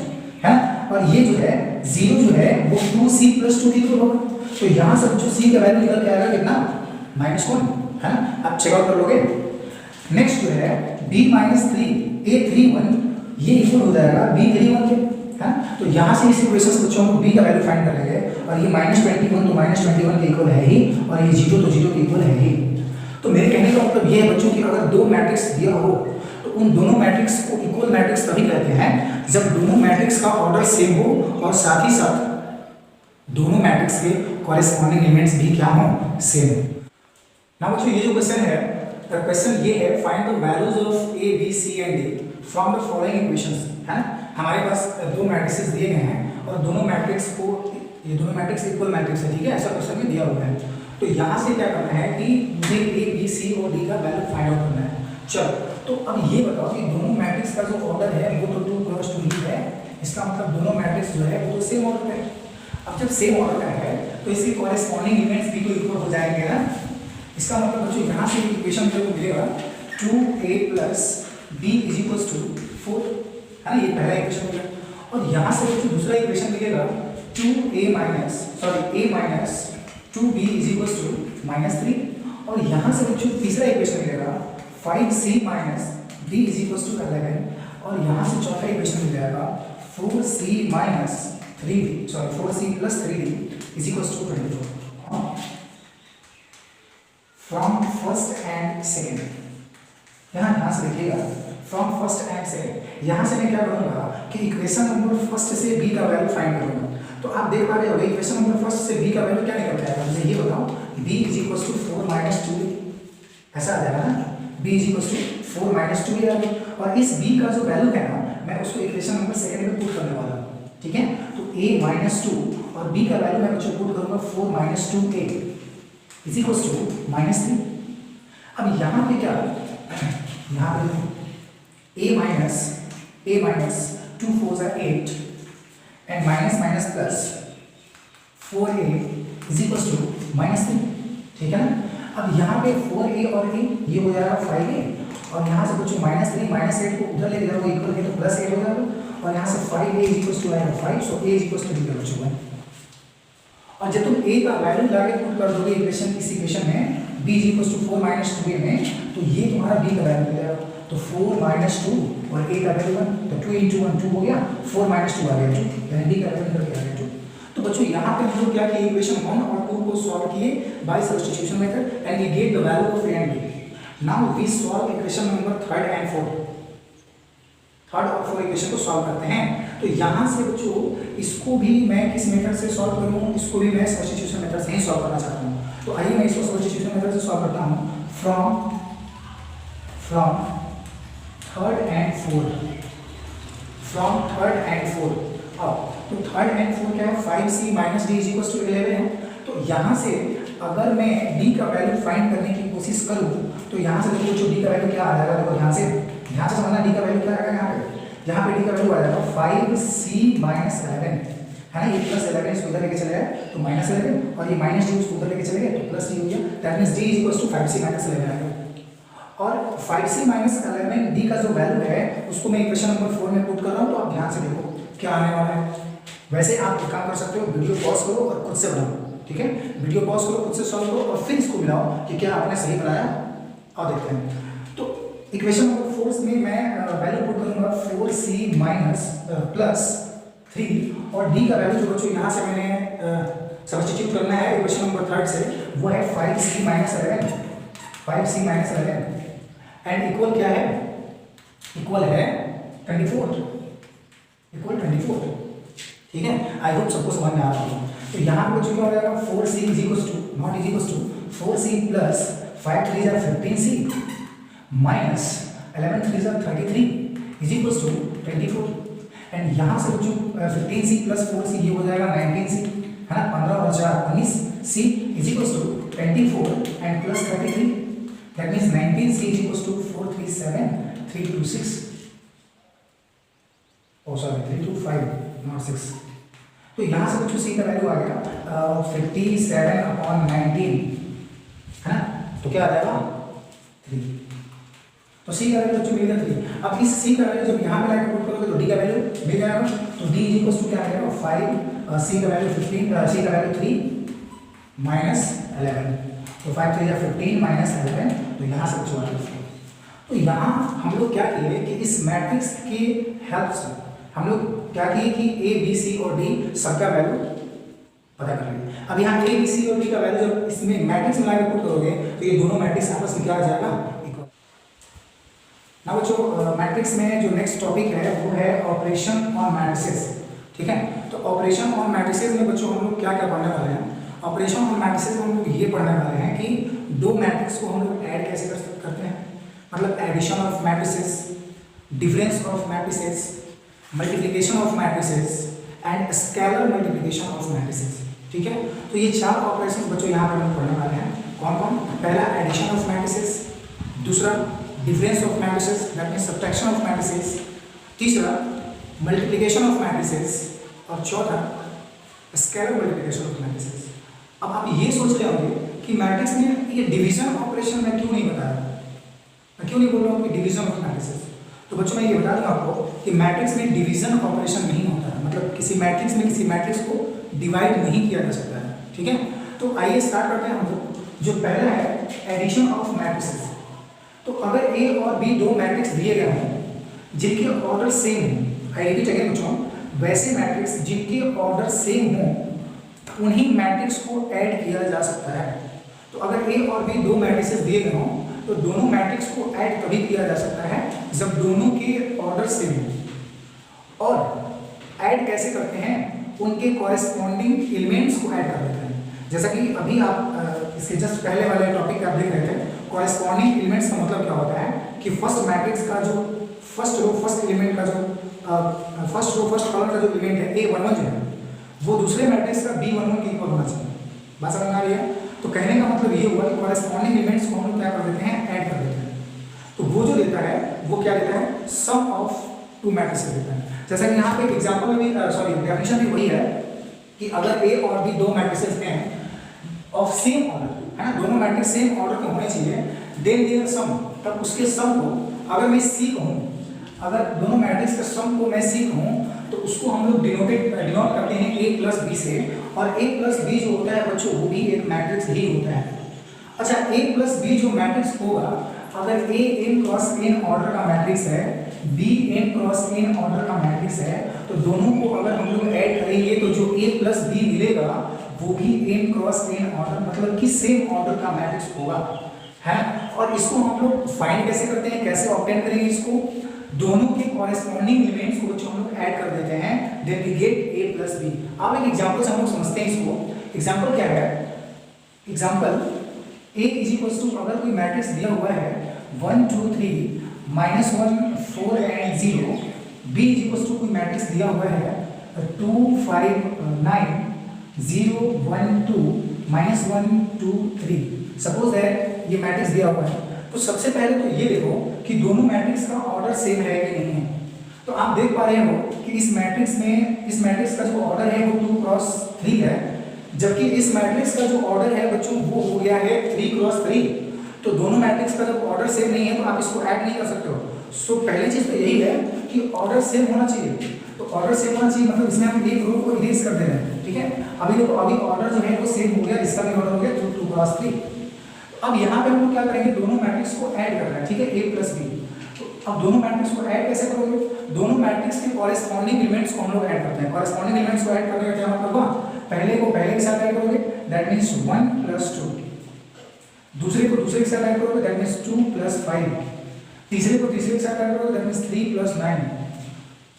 है ना। और ये जो है 0 जो है वो 2c + 2 इक्वल होगा। तो यहाँ से जो c का वैल्यू निकल के आएगा कितना -1 है ना। आप चेक आउट कर लोगे। नेक्स्ट जो है b - 3 a31 ये इक्वल हो जाएगा b31 के, है ना। तो यहाँ से इस इक्वेशन से बच्चों को b का वैल्यू फाइंड कर लेंगे और ये -21 तो -21 के इक्वल है ही और ये 0 तो 0 के इक्वल है ही। तो मेरे कहने का मतलब ये है बच्चों कि अगर दो मैट्रिक्स दिया हो तो उन दोनों मैट्रिक्स को इक्वल मैट्रिक्स तभी कहते हैं जब दोनों मैट्रिक्स का ऑर्डर सेम हो और साथ ही साथ दोनों मैट्रिक्स के कॉरेस्पॉन्डिंग एलिमेंट्स भी क्या हो, सेम हो। नाउ बच्चों ये जो क्वेश्चन है, क्वेश्चन ये है find the values of a b c and d from the following equations, है ना। हमारे पास दो मैट्रिसेस दिए गए हैं और दोनों मैट्रिक्स को, ये दोनों मैट्रिक्स इक्वल मैट्रिक्स है, ठीक है, ऐसा क्वेश्चन में दिया हुआ है। तो यहाँ से क्या करना है कि मुझे a b c और d का वैल्यू फाइंड आउट करना है। चलो तो अब ये बताओ कि दोनों मैट्रिक्स का जो ऑर्डर है वो तो 2 × 2 ही है। इसका मतलब दोनों मैट्रिक्स जो है वो तो सेम ऑर्डर का है। अब जब सेम ऑर्डर का है तो इसके कॉरेस्पॉन्डिंग एलिमेंट्स भी तो इक्वल हो जाएंगे ना। इसका मतलब बच्चों यहाँ से इक्वेशन मेरे को मिलेगा 2a + b = 4, है ना, ये पहला इक्वेशन मिलेगा। और यहाँ से बच्चों दूसरा इक्वेशन मिलेगा a - 2b = -3। और यहाँ से बच्चों तीसरा इक्वेशन मिलेगा 5c - d = 11। और यहाँ से चौथा इक्वेशन मिल जाएगा 4c + 3d = 24 from first and second. यहाँ ध्यान से देखिएगा, फ्रॉम फर्स्ट एंड सेकेंड। यहाँ से मैं क्या करूँगा कि इक्वेशन नंबर फर्स्ट से b का वैल्यू फाइंड करूँगा। तो आप देख पा रहे हो इक्वेशन नंबर फर्स्ट से b का वैल्यू क्या निकल जाएगा, मुझे ये बताओ। b = 4 - 2 ऐसा आ जाएगा ना, b = 4 - 2 आएगा। और इस b का जो वैल्यू है ना मैं उसको इक्वेशन नंबर सेकंड में पुट करने वाला हूँ, ठीक है। तो a - 2 और b का वैल्यू मैं बच्चों पुट करूंगा 4 minus 2a is equal to -3। अब यहाँ पे क्या, यहाँ पे a minus 2 4 8 and minus minus plus 4a is equal to -3, ठीक है ना। अब यहाँ पे 4a और a ये हो जाएगा 5a, और यहाँ से बच्चों -3 -8 को उधर लेके जाओगे इक्वल है तो +8 हो जाएगा, और यहाँ से 5a इज इक्वल टू आएगा 5, so a is equal to b बच्चों है। और जब तुम a का वैल्यू लाके पुट कर दोगे इक्वेशन, इस इक्वेशन में b is equal to 4 minus 2a में, तो ये तुम्हारा b का वैल्यू मिल जाएगा। तो 4 माइनस 2 और a का वैल्यू 1, तो 2 इंटू 1 2 हो गया, 4 माइनस 2 आ गया 2, यानी b का वैल्यू निकल के आ गया 2। तो बच्चों यहाँ पे हम लोग क्या किए, इक्वेशन 1 और 2 को सॉल्व किए by substitution method and we get the value of a and b। Now we solve equation number 3rd and 4th, 3rd और 4th इक्वेशन को सॉल्व करते हैं। तो यहाँ से बच्चों इसको भी मैं किस मेथड से सॉल्व करूँ, इसको भी मैं सब्स्टिट्यूशन मेथड से ही सॉल्व करना चाहता हूँ। तो आइए मैं इसको सब्स्टिट्यूशन मेथड से सॉल्व करता हूँ। From 3rd and 4th, from 3rd and 4th। अब तो 3rd एंड 4th क्या है, 5c minus d is equal to 11 है। तो यहाँ से अगर मैं d का वैल्यू फाइंड करने की कोशिश करूँ तो यहाँ से देखो जो d का वैल्यू क्या आ जाएगा, देखो ध्यान से समझना d का वैल्यू क्या आएगा। यहाँ पे d का वैल्यू आ जाएगा 5c माइनस 11 है ना, ये प्लस 11 इसको उधर लेके चले गए तो माइनस 11, और ये माइनस d उसको उधर लेके चले गए तो प्लस d हो गया। That means d is equal to 5c minus 11 आएगा। और 5c माइनस 11 d का जो वैल्यू है उसको मैं इक्वेशन नंबर 4 में पुट कर रहा हूँ। तो आप ध्यान से देखो क्या आने वाला है। वैसे आप एक काम कर सकते हो, वीडियो पॉज करो और खुद से बनाओ, ठीक है। वीडियो पॉज करो, खुद से सॉल्व करो और फिर इसको मिलाओ कि क्या आपने सही बनाया, और देखते हैं। तो इक्वेशन नंबर 4 में मैं वैल्यू पुट करूंगा 4c माइनस प्लस 3, और d का वैल्यू जो बच्चों यहाँ से मैंने सब्स्टिट्यूट करना है इक्वेशन नंबर 3rd से, वो है 5c minus 11, 5c minus 11 and equal क्या है, इक्वल है 24, इक्वल 24, ठीक है। आई होप सबको समझ में आ रहा है। तो यहाँ पे बच्चों क्या हो जाएगा, 4c is equal to not is equal to 4c plus 5 3 जा 15c माइनस 11 3 जा 33 इज इक्वल टू 24, एंड यहाँ से बच्चों 15c प्लस 4c ये हो जाएगा 19c है ना, 15 और 4 19c is equal to 24 and plus 33, that means 19c is equal to 437 326, oh sorry 325 not 6। तो यहाँ से बच्चों c का वैल्यू आ गया 57/19 है ना, तो क्या आ जाएगा 3। तो c का वैल्यू बच्चों मिल गया 3। अब इस c का वैल्यू जब यहाँ पे लाके पुट करोगे तो d का वैल्यू मिल जाएगा। तो d इज इक्वल टू क्या आएगा 5, c का वैल्यू 15, c का वैल्यू 3 माइनस 11, तो 5 3 जा 15 माइनस 11, तो यहाँ से बच्चों आ गया। तो यहाँ हम लोग क्या किए कि इस मैट्रिक्स की हेल्प से हम लोग क्या किए कि a b c और d सबका वैल्यू पता कर लिए। अब यहाँ a b c और d का वैल्यू जब इसमें मैट्रिक्स में लाके पुट करोगे तो ये दोनों मैट्रिक्स आपस में क्या आ जाएगा, इक्वल। ना बच्चों मैट्रिक्स में जो नेक्स्ट टॉपिक है वो है ऑपरेशन ऑन मैट्रिसेस, ठीक है। तो ऑपरेशन ऑन मैट्रिसेस में बच्चों हम लोग क्या क्या पढ़ने वाले हैं। ऑपरेशन ऑन मैट्रिसेस में हम लोग ये पढ़ने वाले हैं कि दो मैट्रिक्स को हम लोग ऐड कैसे करते हैं, मतलब addition of matrices, difference of matrices, multiplication of matrices and scalar multiplication of matrices, ठीक है। तो ये 4 ऑपरेशन बच्चों यहाँ पर हम पढ़ने वाले हैं। कौन कौन, पहला एडिशन ऑफ मैट्रिसेस, दूसरा difference of matrices that means subtraction of matrices, तीसरा मल्टीप्लिकेशन ऑफ मैट्रिसेस, और चौथा स्केलर मल्टीप्लिकेशन ऑफ मैट्रिसेस। अब आप ये सोच रहे होंगे कि मैट्रिक्स में ये डिवीजन ऑपरेशन में क्यों नहीं बताया, मैं क्यों नहीं बोल रहा हूँ कि डिवीजन ऑफ मैट्रिसेस। तो बच्चों मैं ये बता दूं आपको कि मैट्रिक्स में डिवीजन ऑपरेशन नहीं होता है, मतलब किसी मैट्रिक्स में किसी मैट्रिक्स को डिवाइड नहीं किया जा सकता है, ठीक है। तो आइए स्टार्ट करते हैं हम लोग। जो पहला है एडिशन ऑफ मैट्रिसेस। तो अगर ए और बी दो मैट्रिक्स दिए गए हों जिनके ऑर्डर सेम हो, आई रिपीट अगेन बच्चों, वैसे मैट्रिक्स जिनके ऑर्डर सेम हो उन्हीं मैट्रिक्स को ऐड किया जा सकता है। तो अगर ए और बी दो मैट्रिसेस दिए गए हों तो दोनों मैट्रिक्स को ऐड तभी किया जा सकता है जब दोनों के ऑर्डर सेम हो। और ऐड कैसे करते हैं, उनके कॉरेस्पॉन्डिंग एलिमेंट्स को ऐड कर देते हैं। जैसा कि अभी आप इसके जस्ट पहले वाले टॉपिक आप देख रहे थे, कॉरेस्पॉन्डिंग एलिमेंट्स का मतलब क्या होता है कि फर्स्ट मैट्रिक्स का जो फर्स्ट रो फर्स्ट एलिमेंट का जो फर्स्ट रो फर्स्ट कॉलम का जो एलिमेंट है A11 जो है वो दूसरे मैट्रिक्स का B11 के इक्वल होना चाहिए। बात समझ में आ रही है? तो कहने का मतलब ये हुआ कि कॉरेस्पॉन्डिंग एलिमेंट्स को हम लोग क्या कर देते हैं, ऐड कर देते हैं। तो वो जो देता है वो क्या देता है, सम ऑफ टू मैट्रिक्स देता है। जैसा कि यहाँ पे एग्जाम्पल में भी डेफिनेशन भी वही है कि अगर A और B दो मैट्रिसेस हैं ऑफ सेम ऑर्डर, है ना, दोनों मैट्रिक्स सेम ऑर्डर के होने चाहिए, देन देयर सम, तब उसके सम को अगर मैं C कहूँ, अगर दोनों मैट्रिक्स के सम को मैं C कहूँ तो उसको हम लोग डिनोट करते हैं A प्लस B से, और A प्लस B जो होता है बच्चों वो भी एक मैट्रिक्स ही होता है। अच्छा, A प्लस B जो मैट्रिक्स होगा, अगर A n cross n order का मैट्रिक्स है, B n cross n order का मैट्रिक्स है, तो दोनों को अगर हम लोग ऐड करेंगे तो जो A प्लस B मिलेगा वो भी n क्रॉस n ऑर्डर, मतलब कि सेम ऑर्डर का मैट्रिक्स होगा, है। और इसको हम लोग फाइंड कैसे करते हैं, कैसे ऑब्टेन करेंगे इसको, दोनों के कॉरेस्पॉन्डिंग एलिमेंट्स को बच्चों हम लोग ऐड कर देते हैं, then we get A plus B। अब एक एग्जांपल से हम लोग समझते हैं इसको। एग्जांपल क्या है, example A is equal to, अगर कोई मैट्रिक्स दिया हुआ है 1 2 3 -1 4 and 0, B is equal to कोई मैट्रिक्स दिया हुआ है 2 5 9 0 1 2 -1 2 3। सपोज दैट ये मैट्रिक्स दिया हुआ है, तो सबसे पहले तो ये देखो कि दोनों मैट्रिक्स का ऑर्डर सेम है कि नहीं है। तो आप देख पा रहे हो कि इस मैट्रिक्स का जो ऑर्डर है वो 2 क्रॉस 3 है, जबकि इस मैट्रिक्स का जो ऑर्डर है बच्चों वो हो गया है 3 क्रॉस 3। तो दोनों मैट्रिक्स का जब ऑर्डर सेम नहीं है तो आप इसको ऐड नहीं कर सकते हो। सो पहली चीज तो यही है कि ऑर्डर सेम होना चाहिए। तो ऑर्डर सेम होना चाहिए मतलब इसमें हम एक रो को इरेज कर दे रहे हैं, ठीक है। अभी देखो, अभी ऑर्डर जो है वो सेम हो गया, इसका भी ऑर्डर हो गया 2 क्रॉस 3। अब यहाँ पे हम लोग क्या करेंगे, दोनों मैट्रिक्स को ऐड करना है, ठीक है, A प्लस B। तो अब दोनों मैट्रिक्स को ऐड कैसे करोगे, दोनों मैट्रिक्स के कॉरेस्पॉन्डिंग एलिमेंट्स को हम लोग ऐड करते हैं। कॉरेस्पॉन्डिंग एलिमेंट्स को ऐड करने का क्या मतलब हुआ, पहले को पहले के साथ ऐड करोगे, दैट मींस 1 प्लस 2, दूसरे को दूसरे के साथ ऐड करोगे, दैट मींस 2 प्लस 5, तीसरे को तीसरे के साथ ऐड करोगे, दैट मींस 3 प्लस 9,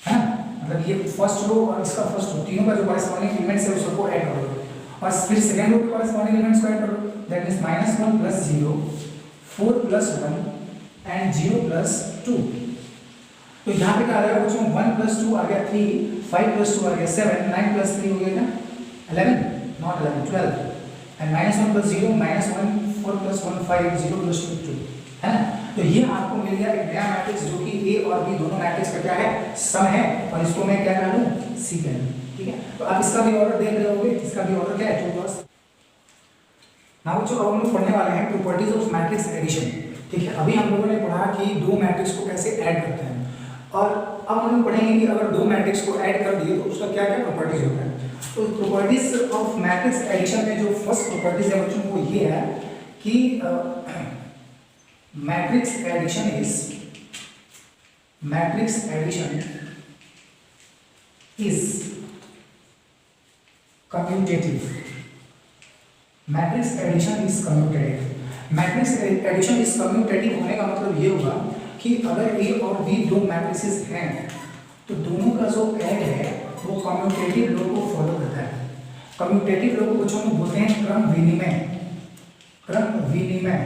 है ना। मतलब ये फर्स्ट रो और इसका फर्स्ट रो, तीनों का जो कॉरेस्पॉन्डिंग एलिमेंट्स है उसको ऐड करोगे, और फिर सेकंड रो के कॉरेस्पॉन्डिंग एलिमेंट्स को ऐड करो, that means -1 plus 0 4 plus 1 and 0 plus 2। तो यहाँ पे क्या आ रहा है बच्चों, 1 प्लस 2 आ गया 3, 5 प्लस 2 आ गया 7, 9 प्लस 3 हो गया क्या 11, not 11 12, and -1 plus 0 -1 4 plus 1 5 0 plus 2 है ना। तो ये आपको मिल गया एक नया मैट्रिक्स जो कि A और B दोनों मैट्रिक्स का क्या है, सम है, और इसको मैं क्या कह लूं, C कह लूं, ठीक है। तो आप इसका भी ऑर्डर देख रहे होंगे, इसका भी ऑर्डर क्या है 2 क्रॉस। नाउ बच्चों अब हम लोग पढ़ने वाले हैं प्रॉपर्टीज ऑफ मैट्रिक्स एडिशन, ठीक है। अभी हम लोगों ने पढ़ा कि दो मैट्रिक्स को कैसे ऐड करते हैं, और अब हम लोग पढ़ेंगे कि अगर दो मैट्रिक्स को ऐड कर दिए तो उसका क्या क्या प्रॉपर्टीज होता है। तो प्रॉपर्टीज ऑफ मैट्रिक्स एडिशन में जो फर्स्ट प्रॉपर्टीज है बच्चों वो ये है कि matrix addition is commutative. Matrix addition is commutative. Matrix addition is commutative होने का मतलब ये हुआ कि अगर A और B दो मैट्रिसेस हैं तो दोनों का जो ऐड है वो कम्यूटेटिव लॉ को फॉलो करता है। कम्यूटेटिव लॉ को बच्चों को बोलते हैं क्रम विनिमय। क्रम विनिमय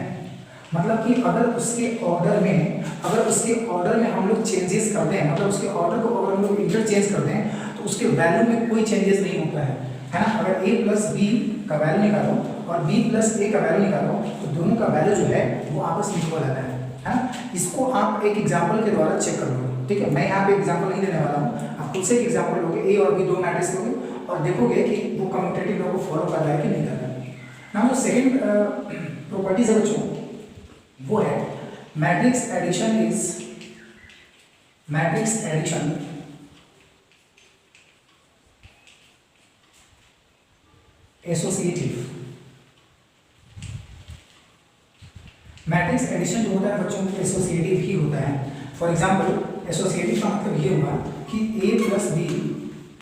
मतलब कि अगर उसके ऑर्डर में हम लोग चेंजेस करते हैं, मतलब उसके ऑर्डर को अगर हम लोग इंटरचेंज करते हैं तो उसके वैल्यू में कोई चेंजेस नहीं होता है ना। अगर A प्लस B का वैल्यू निकालो और B प्लस A का वैल्यू निकालो तो दोनों का वैल्यू जो है वो आपस में इक्वल आता है ना। इसको आप एक एग्जांपल के द्वारा चेक कर लोगे, ठीक है। मैं यहाँ पे एग्जांपल नहीं देने वाला हूँ, आप खुद से एक एग्जांपल लोगे, A और B दो मैट्रिक्स लोगे और देखोगे कि वो कम्यूटेटिव लॉ को फॉलो कर रहा है कि नहीं कर रहा है। नाउ जो सेकंड प्रॉपर्टीज है बच्चों वो है matrix addition associative. Matrix addition जो होता है बच्चों को एसोसिएटिव ही होता है। फॉर एग्जांपल एसोसिएटिव का मतलब ये हुआ कि A plus B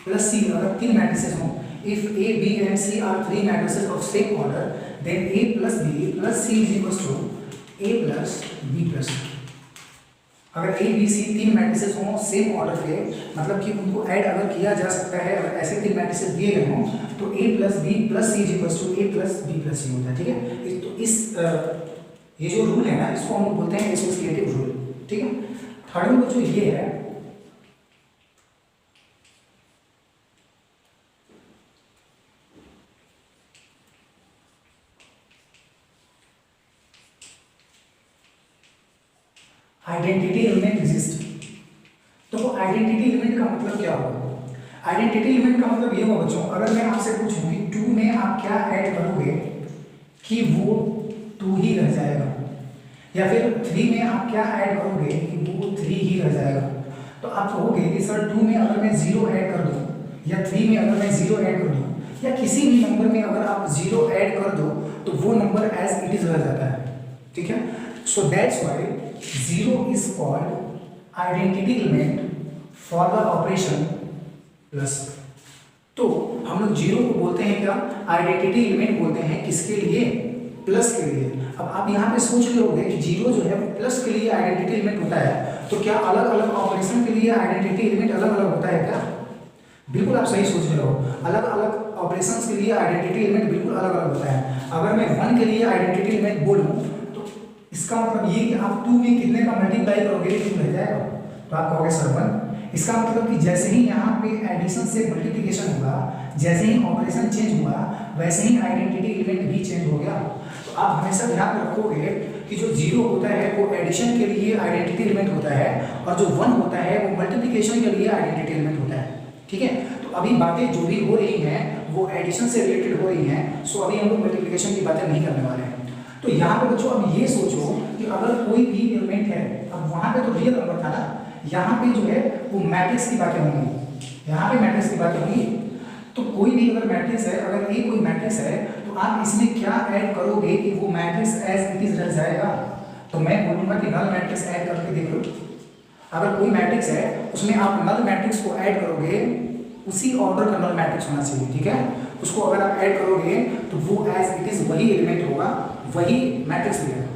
plus C अगर तीन मैट्रिसेस हों, if A B and C are three matrices of same order then A plus B plus C is equals to A plus B plus C। अगर A B C तीन matrices हों same order के, मतलब कि उनको add अगर किया जा सकता है, अगर ऐसे तीन मैट्रिसेस दिए गए हों तो A plus B plus C is equals to A plus B plus C होता है, ठीक है। तो इस ये जो रूल है ना इसको हम बोलते हैं एसोसिएटिव रूल, ठीक है। थर्ड में जो ये है आइडेंटिटी एलिमेंट एग्जिस्ट। तो वो आइडेंटिटी एलिमेंट का मतलब क्या होगा? आइडेंटिटी एलिमेंट का मतलब ये होगा बच्चों, अगर मैं आपसे पूछूं कि 2 में आप क्या ऐड करोगे कि वो 2 ही रह जाएगा, या फिर 3 में आप क्या ऐड करोगे कि वो 3 ही रह जाएगा, तो आप कहोगे कि सर 2 में अगर मैं 0 ऐड कर दूं या 3 में अगर मैं 0 ऐड कर दूं या किसी भी नंबर में अगर आप 0 ऐड कर दो तो वो नंबर एज इट इज रह जाता है। ठीक है, सो that's why 0 is called identity element for the operation plus. तो हम लोग 0 को बोलते हैं क्या? आइडेंटिटी एलिमेंट बोलते हैं। किसके लिए? प्लस के लिए। अब आप यहाँ पे सोच रहे होंगे कि 0 जो है प्लस के लिए आइडेंटिटी एलिमेंट होता है, तो क्या अलग अलग ऑपरेशन के लिए आइडेंटिटी एलिमेंट अलग अलग होता है क्या? बिल्कुल आप सही सोच रहे हो, अलग अलग ऑपरेशंस के लिए आइडेंटिटी एलिमेंट बिल्कुल अलग अलग होता है। अगर मैं 1 के लिए आइडेंटिटी एलिमेंट बोलूं तो इसका मतलब ये कि आप 2 में कितने का मल्टीप्लाई करोगे 2 रह जाएगा, तो आप कहोगे सर 1। इसका मतलब कि जैसे ही यहाँ पे एडिशन से मल्टीप्लिकेशन हुआ, जैसे ही ऑपरेशन चेंज हुआ, वैसे ही आइडेंटिटी एलिमेंट भी चेंज हो गया। तो आप हमेशा ध्यान रखोगे कि जो 0 होता है वो एडिशन के लिए आइडेंटिटी एलिमेंट होता है और जो 1 होता है वो मल्टीप्लिकेशन के लिए आइडेंटिटी एलिमेंट होता है। ठीक है, तो अभी बातें जो भी हो रही हैं वो एडिशन से रिलेटेड हो रही हैं, सो अभी हम लोग मल्टीप्लिकेशन की बातें नहीं करने वाले हैं। तो यहाँ पे बच्चों अब ये सोचो कि अगर कोई भी एलिमेंट है, अब वहाँ पे तो रियल नंबर था ना, यहाँ पे जो है वो मैट्रिक्स की बातें होंगी, यहाँ पे मैट्रिक्स की बातें होंगी। तो कोई भी अगर मैट्रिक्स है, अगर ये कोई मैट्रिक्स है तो आप इसमें क्या ऐड करोगे कि वो मैट्रिक्स एज इट इज रह जाएगा? तो मैं बोलूँगा कि नल मैट्रिक्स ऐड करके देख लो। अगर कोई मैट्रिक्स है उसमें आप नल मैट्रिक्स को ऐड करोगे, उसी ऑर्डर का नल मैट्रिक्स होना चाहिए। ठीक है, उसको अगर आप ऐड करोगे तो वो एज इट इज वही एलिमेंट होगा, वही मैट्रिक्स मिलेगा।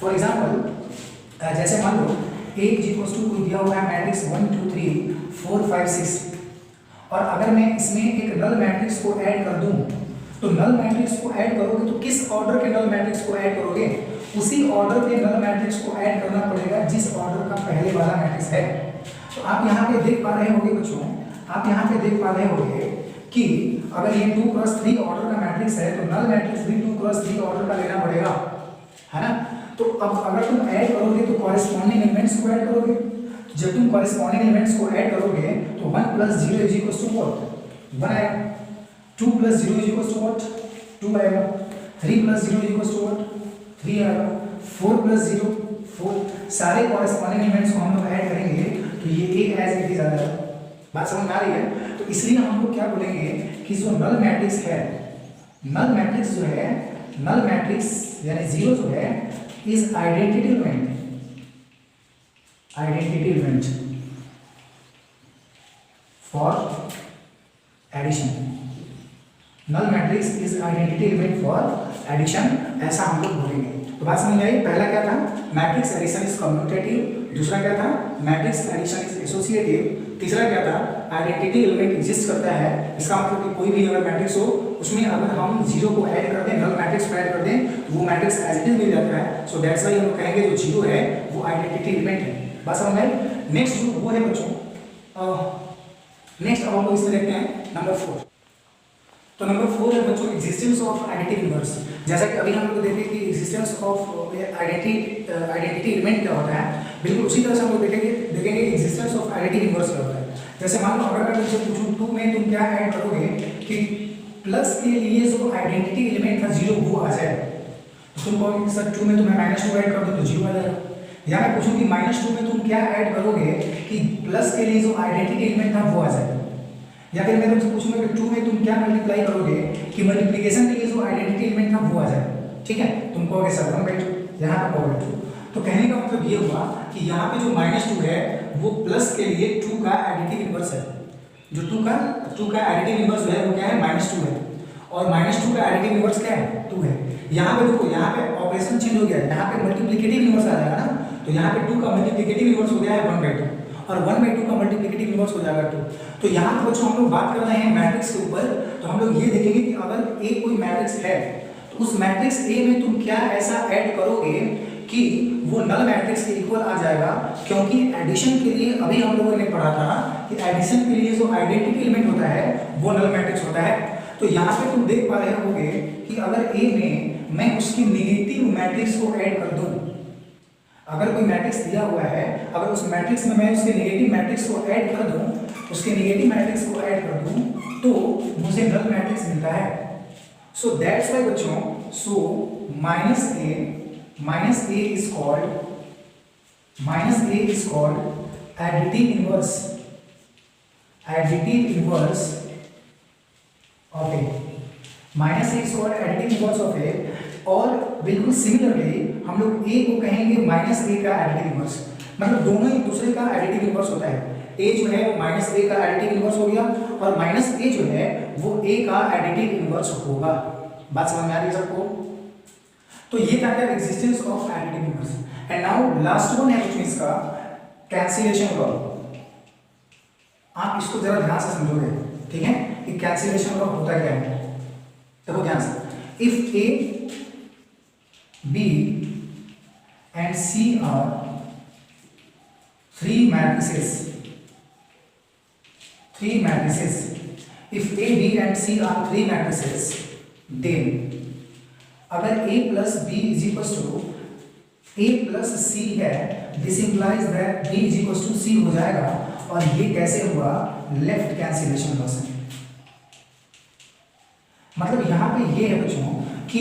फॉर एग्जाम्पल जैसे मान लो A इक्वल्स टू कोई दिया हुआ है मैट्रिक्स 1 2 3 4 5 6, और अगर मैं इसमें एक नल मैट्रिक्स को ऐड कर दूं तो नल मैट्रिक्स को ऐड करोगे तो किस ऑर्डर के नल मैट्रिक्स को ऐड करोगे? उसी ऑर्डर के नल मैट्रिक्स को ऐड करना पड़ेगा जिस ऑर्डर का पहले वाला मैट्रिक्स है। तो आप यहाँ पे देख पा रहे होंगे बच्चों, आप यहाँ पे देख पा रहे होंगे कि अगर ये 2 क्रॉस 3 ऑर्डर का मैट्रिक्स है तो नल मैट्रिक्स भी 2 क्रॉस 3 ऑर्डर का लेना पड़ेगा, है ना। तो अब अगर तुम ऐड करोगे तो कॉरेस्पॉन्डिंग एलिमेंट्स को ऐड करोगे। जब तुम कॉरेस्पॉन्डिंग एलिमेंट्स को ऐड करोगे तो 1 + 0 = व्हाट? 1 आएगा। 2 + 0 = व्हाट? 2 आएगा। 3 + 0 = व्हाट? 3 आएगा। 4 + 0 4। सारे कॉरेस्पॉन्डिंग एलिमेंट्स को हम लोग ऐड करेंगे तो ये A एज इट इज आ जाएगा। बात समझ में आ रही है? तो इसलिए हम लोग क्या बोलेंगे कि जो नल मैट्रिक्स है, नल मैट्रिक्स जो है, नल मैट्रिक्स यानी 0 जो है is identity element, identity element for addition. Null matrix is identity element for addition, ऐसा हम लोग बोलेंगे। तो बात समझ आई? पहला क्या था? Matrix addition is commutative. दूसरा क्या था? Matrix addition is associative. तीसरा क्या था? आइडेंटिटी एलिमेंट एग्जिस्ट करता है। इसका मतलब कि कोई भी अगर मैट्रिक्स हो उसमें अगर हम 0 को ऐड कर दें, नल मैट्रिक्स को ऐड कर दें तो वो मैट्रिक्स एज इट इज मिल जाता है। सो दैट्स व्हाई हम लोग कहेंगे जो 0 है वो आइडेंटिटी एलिमेंट है। बात समझ में आई? नेक्स्ट जो वो है बच्चों, नेक्स्ट अब हम लोग इसमें देखते हैं नंबर 4। तो नंबर 4 है बच्चों एग्जिस्टेंस ऑफ आइडेंटिटी इनवर्स। जैसा कि अभी हम लोग देखे कि एग्जिस्टेंस ऑफ आइडेंटिटी एलिमेंट क्या होता है, बिल्कुल उसी तरह से हम लोग देखेंगे एग्जिस्टेंस ऑफ आइडेंटिटी इनवर्स क्या होता है। जैसे मान लो अगर मैं तुमसे पूछूं 2 में तुम क्या ऐड करोगे कि प्लस के लिए जो आइडेंटिटी एलिमेंट था 0 वो आ जाए, तो तुम कहोगे कि सर 2 में तो मैं -2 ऐड कर दूं तो 0 आ जाएगा। या मैं पूछूं कि -2 में तुम क्या ऐड करोगे कि प्लस के लिए जो आइडेंटिटी एलिमेंट था वो आ जाए। या फिर मैं तुमसे पूछूंगा कि 2 में तुम क्या मल्टीप्लाई करोगे कि मल्टीप्लिकेशन के लिए जो आइडेंटिटी एलिमेंट था वो आ जाए। ठीक है, तुम कहोगे सर 1/2, यहाँ पर कहोगे 2। तो कहने का मतलब ये हुआ कि यहाँ पे जो -2 है वो प्लस के लिए 2 का एडिटिव इनवर्स है। जो 2 का एडिटिव इनवर्स है वो क्या है? -2 है। और -2 का एडिटिव इनवर्स क्या है? 2 है। यहाँ पे देखो, यहाँ पे ऑपरेशन चेंज हो गया है, यहाँ पे मल्टीप्लिकेटिव इनवर्स आ जाएगा ना, तो यहाँ पे 2 का मल्टीप्लिकेटिव इनवर्स हो गया है 1/2 और 1/2 का मल्टीप्लिकेटिव इनवर्स हो जाएगा 2। तो यहाँ पे बच्चों हम लोग बात कर रहे हैं मैट्रिक्स के ऊपर, तो हम लोग ये देखेंगे कि अगर ए कोई मैट्रिक्स है तो उस मैट्रिक्स ए में तुम क्या ऐसा ऐड करोगे कि वो नल मैट्रिक्स के इक्वल आ जाएगा। क्योंकि एडिशन के लिए अभी हम लोगों ने पढ़ा था कि एडिशन के लिए जो आइडेंटिटी एलिमेंट होता है वो नल मैट्रिक्स होता है। तो यहाँ पे तुम देख पा रहे होगे कि अगर ए में मैं उसकी नेगेटिव मैट्रिक्स को ऐड कर दूं, अगर कोई मैट्रिक्स दिया हुआ है, अगर उस मैट्रिक्स में मैं उसके नेगेटिव मैट्रिक्स को ऐड कर दूं, उसके नेगेटिव मैट्रिक्स को ऐड कर दूं तो मुझे नल मैट्रिक्स मिलता है। सो दैट्स व्हाई बच्चों, so minus A is called additive inverse of A. Minus A is called additive inverse of A. और बिल्कुल सिमिलरली हम लोग ए को कहेंगे माइनस ए का एडिटिव इनवर्स, मतलब दोनों एक दूसरे का एडिटिव इनवर्स होता है। ए जो है वो माइनस ए का एडिटिव इनवर्स हो गया और माइनस ए जो है वो ए का एडिटिव इनवर्स होगा। बात समझ में आ रही है सबको? तो ये था क्या, existence of additive inverse. And now last one है कुछ इसका कैंसिलेशन लॉ। आप इसको जरा ध्यान से समझोगे, ठीक है, कि कैंसिलेशन लॉ होता क्या है। देखो ध्यान से, if A B and C are three matrices. If A, B and C are three matrices, then अगर A plus B is equals to A plus C है, this implies that B is equals to C हो जाएगा। और ये कैसे हुआ? Left cancellation law से। मतलब यहाँ पे ये है बच्चों कि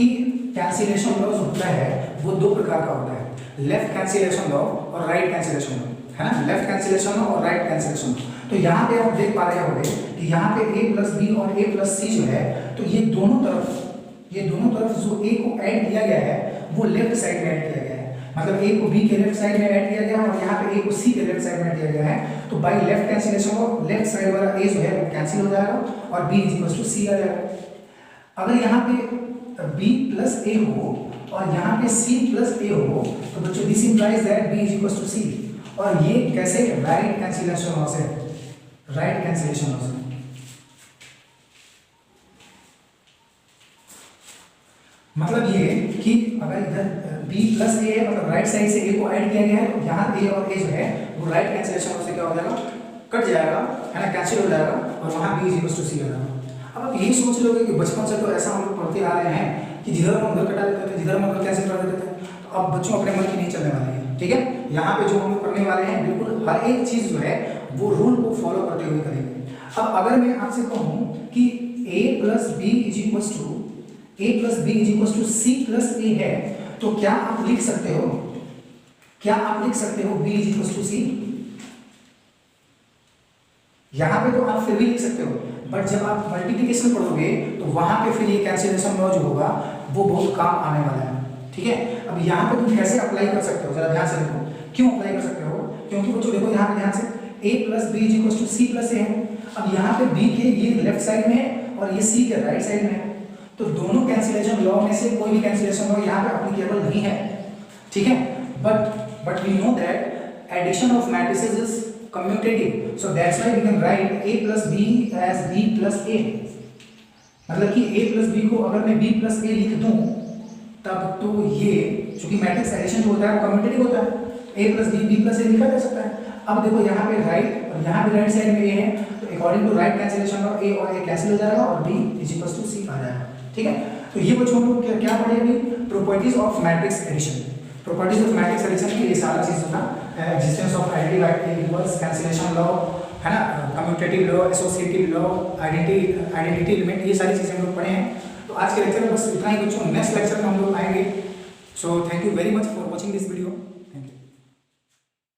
कैंसिलेशन लॉ जो होता है वो दो प्रकार का होता है, लेफ्ट कैंसिलेशन लॉ और राइट कैंसिलेशन लॉ, है ना। लेफ्ट कैंसिलेशन लॉ और राइट कैंसिलेशन लॉ। तो यहाँ पे आप देख पा रहे होंगे कि यहाँ पे a प्लस बी और a प्लस सी जो है, तो ये दोनों तरफ जो a को ऐड किया गया है वो लेफ्ट साइड में ऐड किया गया है। मतलब a को b के लेफ्ट साइड में ऐड किया गया है और यहाँ पे a को c के लेफ्ट साइड में दिया गया है। तो by left cancellation law left side वाला a जो है वो कैंसिल हो जाएगा और b इक्वल्स टू c आ जाएगा। अगर यहाँ पे b प्लस a हो और यहाँ पे c प्लस a हो तो बच्चों this implies that b is equal to c। और ये कैसे? राइट कैंसिलेशन लॉ से। मतलब ये कि अगर इधर b प्लस a है, मतलब राइट साइड से a को ऐड किया गया है, तो यहाँ a और a जो है वो राइट कैंसिलेशन लॉ से क्या हो जाएगा? कट जाएगा, है ना, कैंसिल हो जाएगा और वहाँ b is equal to c आ जाएगा। अब आप यही सोच रहे होगे कि बचपन से तो ऐसा हम लोग पढ़ते आ रहे हैं कि जिधर हम उधर कटा देते थे, जिधर हम उधर कैंसिल कर देते थे। तो अब बच्चों अपने मन की नहीं चलने वाली है, ठीक है। यहाँ पे जो हम लोग करने वाले हैं बिल्कुल हर एक चीज जो है वो रूल को फॉलो करते हुए करेंगे। अब अगर मैं आपसे कहूँ कि a plus B is equals to c plus a है, तो क्या आप लिख सकते हो b is equals to c? यहाँ पे तो आप फिर भी लिख सकते हो, बट जब आप मल्टीप्लिकेशन पढ़ोगे तो वहां पे फिर ये कैंसिलेशन लॉ जो होगा वो बहुत काम आने वाला है, ठीक है। अब यहाँ पे तुम कैसे अप्लाई कर सकते हो, जरा ध्यान से देखो। क्यों अप्लाई कर सकते हो? क्योंकि बच्चों देखो यहाँ पे ध्यान से a plus B is equal to c plus a है। अब यहाँ पे b के ये लेफ्ट साइड में है और ये c के राइट साइड में है, तो दोनों कैंसिलेशन लॉ में से कोई भी कैंसिलेशन लॉ यहाँ पे एप्लीकेबल नहीं है, ठीक है। But we know that addition of matrices is commutative, so that's why we can write a plus b as b plus a। मतलब कि a plus b को अगर मैं b plus a लिख दूं तब तो ये चूंकि मैट्रिक्स एडिशन जो होता है वो कम्यूटेटिव होता है, a plus b b plus a लिखा जा सकता है। अब देखो यहाँ पे राइट और यहाँ पे राइट साइड में a है, तो according to right cancellation law a और a कैंसिल हो जाएगा और b is equal to c आ जाएगा, ठीक है। तो ये बच्चों हम लोग क्या पढ़े अभी? Properties of matrix addition. Properties of matrix addition की ये सारा चीज होगा, existence of additive inverse, cancellation law, है ना, commutative law, associative law, identity element, ये सारी चीजें हम लोग पढ़े हैं। तो आज के लेक्चर में बस इतना ही बच्चों, नेक्स्ट लेक्चर में हम लोग आएंगे। So thank you very much for watching this video.